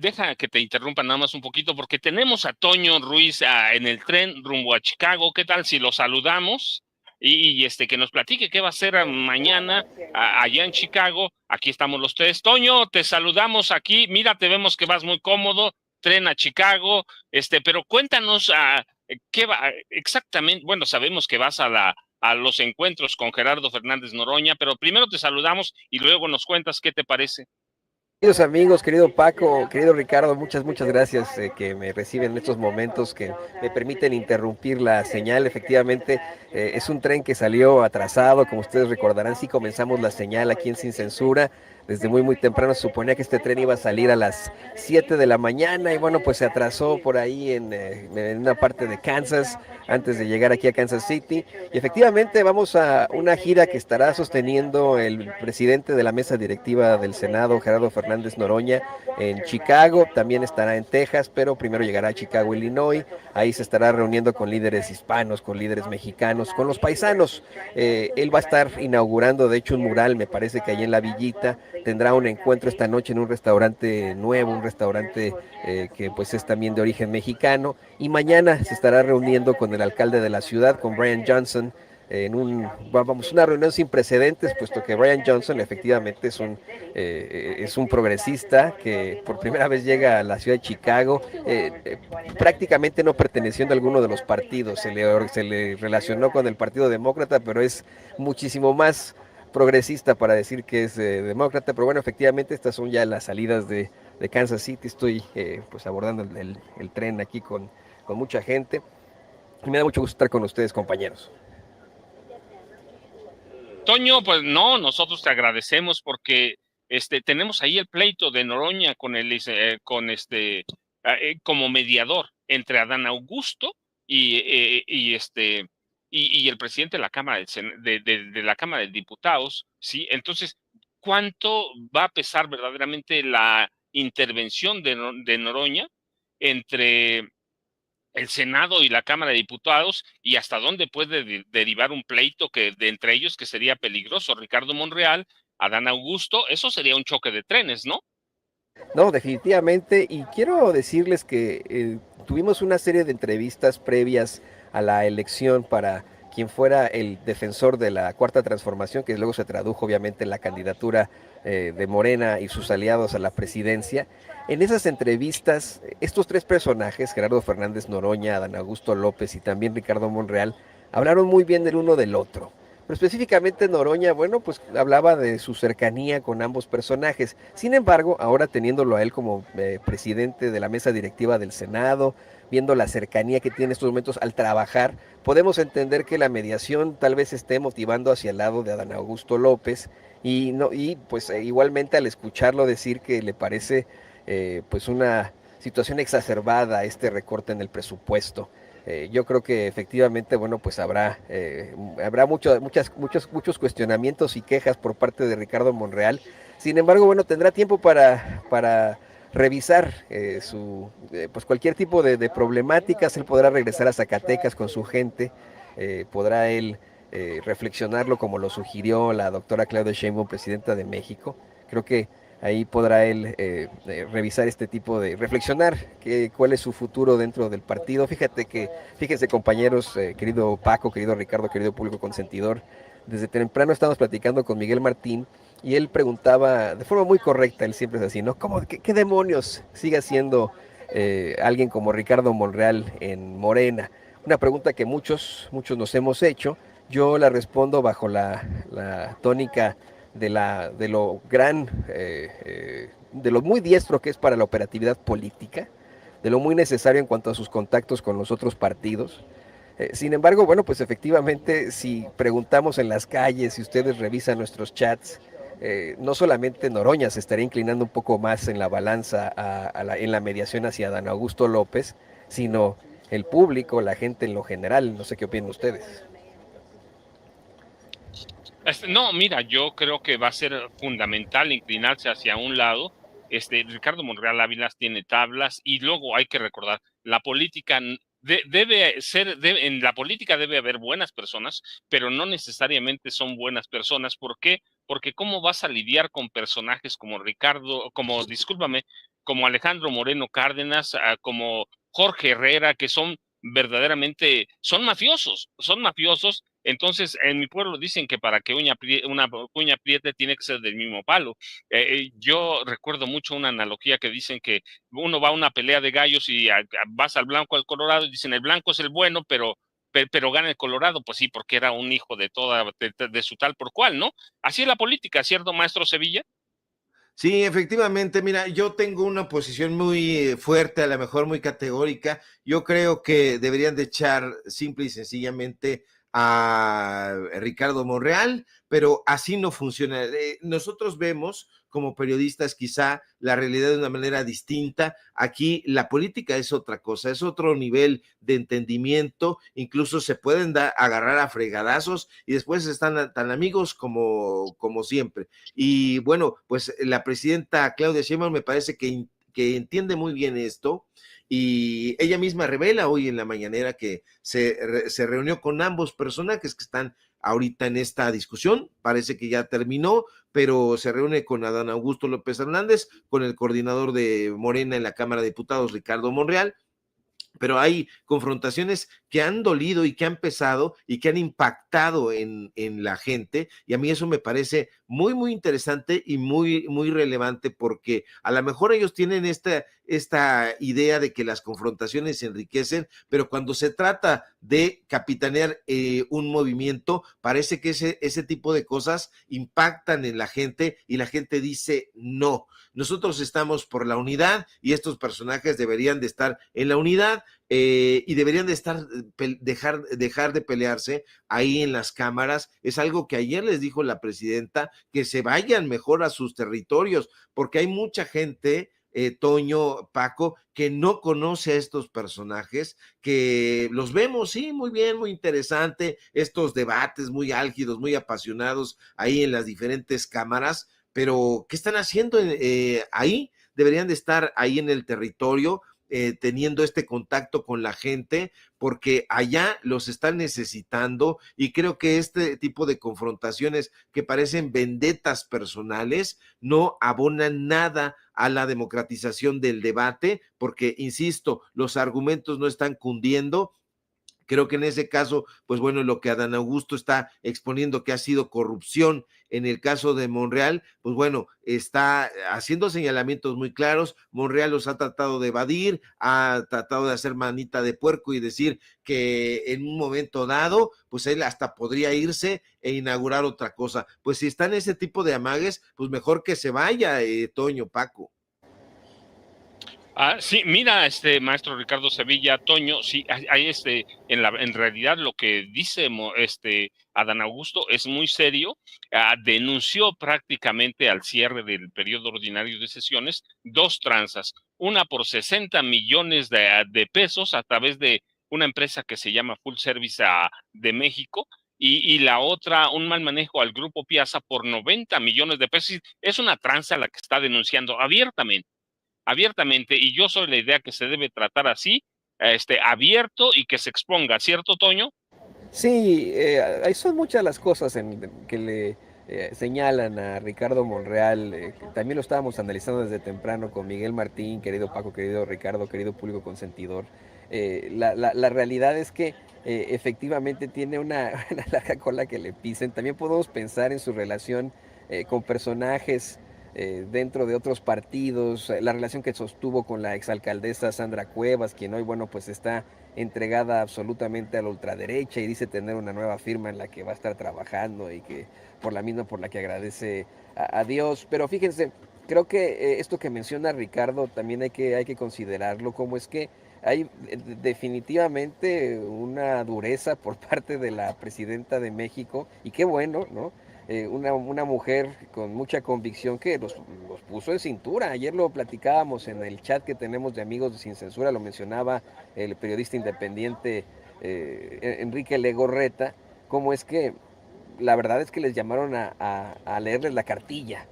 Deja que te interrumpa nada más un poquito, porque tenemos a Toño Ruiz en el tren rumbo a Chicago. ¿Qué tal si lo saludamos? Que nos platique qué va a hacer mañana allá en Chicago. Aquí estamos los tres. Toño, te saludamos aquí. Mira, te vemos que vas muy cómodo. Tren a Chicago. Pero cuéntanos qué va exactamente. Bueno, sabemos que vas a los encuentros con Gerardo Fernández Noroña, pero primero te saludamos y luego nos cuentas qué te parece. Queridos amigos, querido Paco, querido Ricardo, muchas gracias que me reciben en estos momentos, que me permiten interrumpir la señal. Efectivamente, es un tren que salió atrasado, como ustedes recordarán, sí comenzamos la señal aquí en Sin Censura. Desde muy temprano se suponía que este tren iba a salir a las 7 de la mañana y bueno, pues se atrasó por ahí en una parte de Kansas antes de llegar aquí a Kansas City. Y efectivamente vamos a una gira que estará sosteniendo el presidente de la mesa directiva del Senado, Gerardo Fernández Noroña, en Chicago. También estará en Texas, pero primero llegará a Chicago, Illinois. Ahí se estará reuniendo con líderes hispanos, con líderes mexicanos, con los paisanos. Él va a estar inaugurando, de hecho, un mural, me parece que ahí en la Villita. Tendrá un encuentro esta noche en un restaurante nuevo, un restaurante que pues es también de origen mexicano. Y mañana se estará reuniendo con el alcalde de la ciudad, con Brian Johnson, una reunión sin precedentes, puesto que Brian Johnson efectivamente es un progresista que por primera vez llega a la ciudad de Chicago, prácticamente no perteneciendo a alguno de los partidos, se le relacionó con el Partido Demócrata, pero es muchísimo más progresista para decir que es demócrata, pero bueno, efectivamente estas son ya las salidas de Kansas City. Estoy pues abordando el tren aquí con mucha gente y me da mucho gusto estar con ustedes, compañeros. Toño, pues no, nosotros te agradecemos porque tenemos ahí el pleito de Noroña como mediador entre Adán Augusto y, y el presidente de la Cámara de la Cámara de Diputados, ¿sí? Entonces, ¿cuánto va a pesar verdaderamente la intervención de Noroña entre el Senado y la Cámara de Diputados y hasta dónde puede derivar un pleito entre ellos que sería peligroso? Ricardo Monreal, Adán Augusto, eso sería un choque de trenes, ¿no? No, definitivamente, y quiero decirles que tuvimos una serie de entrevistas previas a la elección para quien fuera el defensor de la Cuarta Transformación, que luego se tradujo obviamente en la candidatura de Morena y sus aliados a la presidencia. En esas entrevistas, estos tres personajes, Gerardo Fernández Noroña, Adán Augusto López y también Ricardo Monreal, hablaron muy bien del uno del otro. Pero específicamente Noroña, bueno, pues hablaba de su cercanía con ambos personajes. Sin embargo, ahora teniéndolo a él como presidente de la mesa directiva del Senado, viendo la cercanía que tiene en estos momentos al trabajar, podemos entender que la mediación tal vez esté motivando hacia el lado de Adán Augusto López y, no, y pues igualmente al escucharlo decir que le parece pues una situación exacerbada este recorte en el presupuesto. Yo creo que efectivamente, bueno, pues habrá muchos cuestionamientos y quejas por parte de Ricardo Monreal. Sin embargo, bueno, tendrá tiempo para revisar pues cualquier tipo de problemáticas. Él podrá regresar a Zacatecas con su gente, podrá él reflexionarlo como lo sugirió la doctora Claudia Sheinbaum, presidenta de México. Creo que ahí podrá él revisar este tipo reflexionar cuál es su futuro dentro del partido. Fíjense compañeros, querido Paco, querido Ricardo, querido público consentidor, desde temprano estamos platicando con Miguel Martín y él preguntaba de forma muy correcta, él siempre es así, ¿no? ¿Qué demonios sigue siendo alguien como Ricardo Monreal en Morena? Una pregunta que muchos nos hemos hecho. Yo la respondo bajo la tónica de lo de lo muy diestro que es para la operatividad política, de lo muy necesario en cuanto a sus contactos con los otros partidos. Sin embargo, bueno, pues efectivamente, si preguntamos en las calles, si ustedes revisan nuestros chats, no solamente Noroña se estaría inclinando un poco más en la balanza en la mediación hacia Dan Augusto López, sino el público, la gente en lo general. No sé qué opinan ustedes. No, mira, yo creo que va a ser fundamental inclinarse hacia un lado. Ricardo Monreal Ávila tiene tablas y luego hay que recordar, la política en la política debe haber buenas personas, pero no necesariamente son buenas personas. ¿Por qué? Porque ¿cómo vas a lidiar con personajes como discúlpame, como Alejandro Moreno Cárdenas, como Jorge Herrera, que son verdaderamente, son mafiosos. Entonces, en mi pueblo dicen que para que una uña apriete tiene que ser del mismo palo. Yo recuerdo mucho una analogía que dicen que uno va a una pelea de gallos y vas al blanco al colorado y dicen el blanco es el bueno, pero gana el Colorado, pues sí, porque era un hijo de su tal por cual, ¿no? Así es la política, ¿cierto, maestro Sevilla? Sí, efectivamente, mira, yo tengo una posición muy fuerte, a lo mejor muy categórica. Yo creo que deberían de echar simple y sencillamente a Ricardo Monreal, pero así no funciona. Nosotros vemos como periodistas quizá la realidad de una manera distinta. Aquí la política es otra cosa, es otro nivel de entendimiento, incluso se pueden agarrar a fregadazos y después están tan amigos como siempre. Y bueno, pues la presidenta Claudia Sheinbaum me parece que entiende muy bien esto y ella misma revela hoy en la mañanera que se reunió con ambos personajes que están ahorita en esta discusión, parece que ya terminó, pero se reúne con Adán Augusto López Hernández, con el coordinador de Morena en la Cámara de Diputados, Ricardo Monreal, pero hay confrontaciones que han dolido y que han pesado y que han impactado en la gente, y a mí eso me parece muy, muy interesante y muy, muy relevante, porque a lo mejor ellos tienen esta idea de que las confrontaciones se enriquecen, pero cuando se trata de capitanear un movimiento, parece que ese tipo de cosas impactan en la gente y la gente dice no. Nosotros estamos por la unidad y estos personajes deberían de estar en la unidad y deberían de dejar de pelearse ahí en las cámaras. Es algo que ayer les dijo la presidenta, que se vayan mejor a sus territorios, porque hay mucha gente, Toño, Paco, que no conoce a estos personajes, que los vemos, sí, muy bien, muy interesante, estos debates muy álgidos, muy apasionados ahí en las diferentes cámaras, pero ¿qué están haciendo ahí? Deberían de estar ahí en el territorio, teniendo este contacto con la gente, porque allá los están necesitando y creo que este tipo de confrontaciones que parecen vendetas personales no abonan nada a la democratización del debate, porque, insisto, los argumentos no están cundiendo. Creo que en ese caso, pues bueno, lo que Adán Augusto está exponiendo que ha sido corrupción en el caso de Monreal, pues bueno, está haciendo señalamientos muy claros. Monreal los ha tratado de evadir, ha tratado de hacer manita de puerco y decir que en un momento dado, pues él hasta podría irse e inaugurar otra cosa. Pues si está en ese tipo de amagues, pues mejor que se vaya, Toño, Paco. Sí, mira, maestro Ricardo Sevilla, Toño, sí, hay en realidad lo que dice Adán Augusto es muy serio. Denunció prácticamente al cierre del periodo ordinario de sesiones dos tranzas, una por 60 millones de pesos a través de una empresa que se llama Full Service de México, y la otra, un mal manejo al Grupo Piazza por 90 millones de pesos. Es una tranza la que está denunciando abiertamente, y yo soy la idea que se debe tratar así, abierto y que se exponga, ¿cierto, Toño? Sí, ahí son muchas las cosas que le señalan a Ricardo Monreal. También lo estábamos analizando desde temprano con Miguel Martín, querido Paco, querido Ricardo, querido público consentidor. La realidad es que efectivamente tiene una larga cola que le pisen. También podemos pensar en su relación con personajes dentro de otros partidos, la relación que sostuvo con la exalcaldesa Sandra Cuevas, quien hoy, bueno, pues está entregada absolutamente a la ultraderecha y dice tener una nueva firma en la que va a estar trabajando y que por la misma por la que agradece a Dios. Pero fíjense, creo que esto que menciona Ricardo también hay que considerarlo, como es que hay definitivamente una dureza por parte de la presidenta de México, y qué bueno, ¿no? Una mujer con mucha convicción que los puso en cintura. Ayer lo platicábamos en el chat que tenemos de Amigos de Sin Censura, lo mencionaba el periodista independiente Enrique Legorreta, cómo es que la verdad es que les llamaron a leerles la cartilla.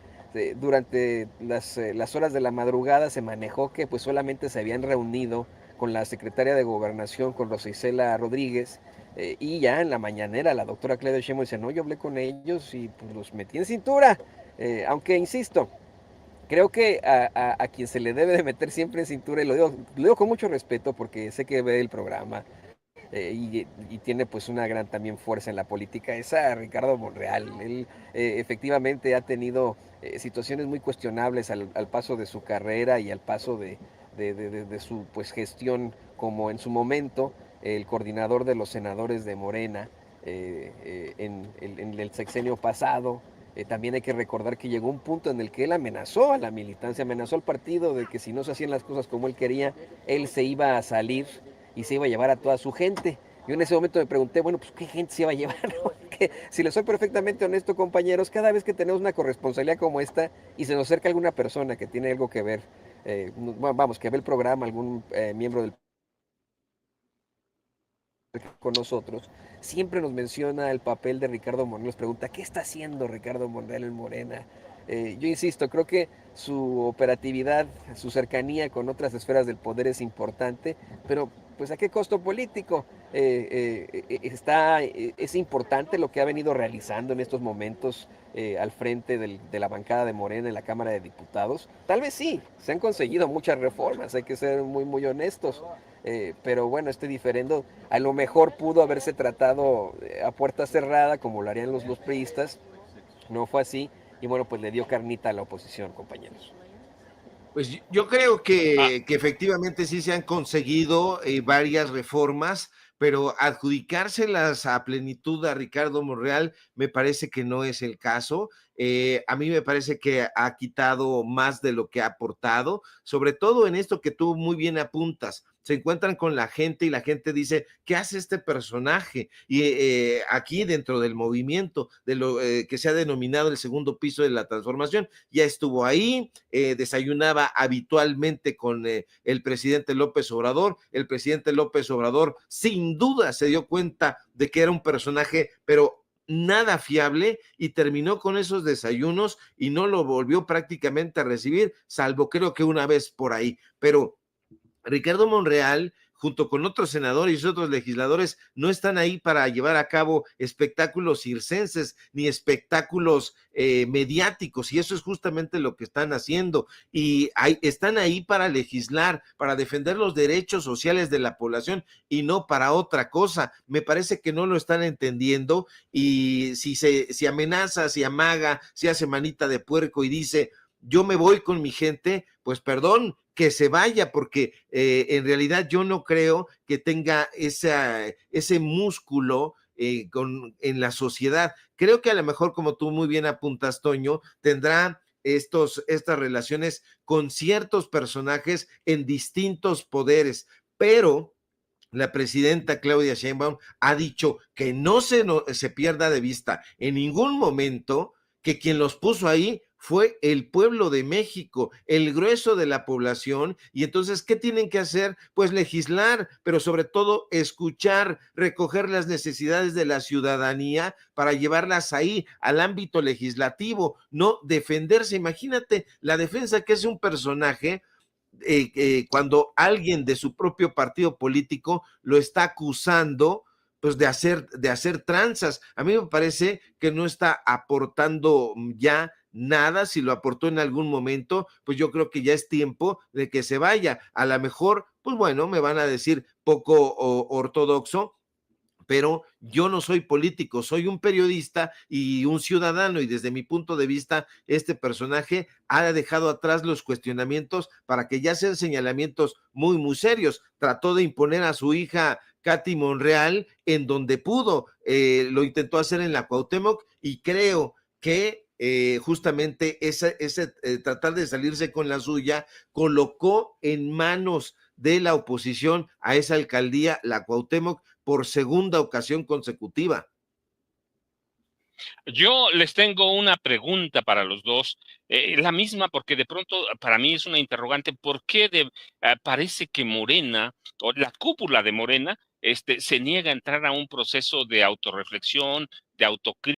Durante las horas de la madrugada se manejó que pues solamente se habían reunido con la secretaria de Gobernación, con Rosa Isela Rodríguez, y ya en la mañanera la doctora Claudia Sheinbaum dice, no, yo hablé con ellos y pues los metí en cintura, aunque insisto, Creo que a quien se le debe de meter siempre en cintura, y lo digo con mucho respeto porque sé que ve el programa, y tiene pues una gran también fuerza en la política, es a Ricardo Monreal. Él efectivamente ha tenido situaciones muy cuestionables al paso de su carrera y al paso de su pues gestión como en su momento el coordinador de los senadores de Morena en el sexenio pasado. También hay que recordar que llegó un punto en el que él amenazó a la militancia, amenazó al partido de que si no se hacían las cosas como él quería, él se iba a salir y se iba a llevar a toda su gente. Yo en ese momento me pregunté, bueno, pues ¿qué gente se iba a llevar? Porque si les soy perfectamente honesto, compañeros, cada vez que tenemos una corresponsabilidad como esta y se nos acerca alguna persona que tiene algo que ver, vamos, que ve el programa, algún miembro del con nosotros, siempre nos menciona el papel de Ricardo Monreal, nos pregunta, ¿qué está haciendo Ricardo Monreal en Morena? Yo insisto, creo que su operatividad, su cercanía con otras esferas del poder es importante, pero pues ¿a qué costo político? Es importante lo que ha venido realizando en estos momentos al frente de la bancada de Morena en la Cámara de Diputados. Tal vez sí, se han conseguido muchas reformas, hay que ser muy, muy honestos. Pero bueno, este diferendo a lo mejor pudo haberse tratado a puerta cerrada, como lo harían los priistas. No fue así. Y bueno, pues le dio carnita a la oposición, compañeros. Pues yo creo que efectivamente sí se han conseguido varias reformas, pero adjudicárselas a plenitud a Ricardo Monreal me parece que no es el caso. A mí me parece que ha quitado más de lo que ha aportado, sobre todo en esto que tú muy bien apuntas. Se encuentran con la gente y la gente dice, ¿qué hace este personaje? Y aquí dentro del movimiento, de lo que se ha denominado el segundo piso de la transformación, ya estuvo ahí, desayunaba habitualmente con el presidente López Obrador. El presidente López Obrador sin duda se dio cuenta de que era un personaje, pero nada fiable, y terminó con esos desayunos y no lo volvió prácticamente a recibir, salvo creo que una vez por ahí. Pero Ricardo Monreal, junto con otros senadores y otros legisladores, no están ahí para llevar a cabo espectáculos circenses ni espectáculos mediáticos, y eso es justamente lo que están haciendo. Y están ahí para legislar, para defender los derechos sociales de la población y no para otra cosa. Me parece que no lo están entendiendo, y si amenaza, si amaga, si hace manita de puerco y dice yo me voy con mi gente, pues perdón, que se vaya, porque en realidad yo no creo que tenga ese músculo en la sociedad. Creo que a lo mejor, como tú muy bien apuntas, Toño, tendrá estas relaciones con ciertos personajes en distintos poderes, pero la presidenta Claudia Sheinbaum ha dicho que no se pierda de vista en ningún momento que quien los puso ahí fue el pueblo de México, el grueso de la población. Y entonces, ¿qué tienen que hacer? Pues legislar, pero sobre todo escuchar, recoger las necesidades de la ciudadanía para llevarlas ahí al ámbito legislativo, no defenderse. Imagínate la defensa que es un personaje cuando alguien de su propio partido político lo está acusando pues de hacer tranzas. A mí me parece que no está aportando ya nada. Si lo aportó en algún momento, pues yo creo que ya es tiempo de que se vaya. A lo mejor, pues bueno, me van a decir poco ortodoxo, pero yo no soy político, soy un periodista y un ciudadano, y desde mi punto de vista, este personaje ha dejado atrás los cuestionamientos para que ya sean señalamientos muy, muy serios. Trató de imponer a su hija Katy Monreal en donde pudo, lo intentó hacer en la Cuauhtémoc, y creo que justamente ese tratar de salirse con la suya colocó en manos de la oposición a esa alcaldía, la Cuauhtémoc, por segunda ocasión consecutiva. Yo les tengo una pregunta para los dos, la misma porque de pronto para mí es una interrogante, ¿por qué parece que Morena o la cúpula de Morena se niega a entrar a un proceso de autorreflexión, de autocrítica?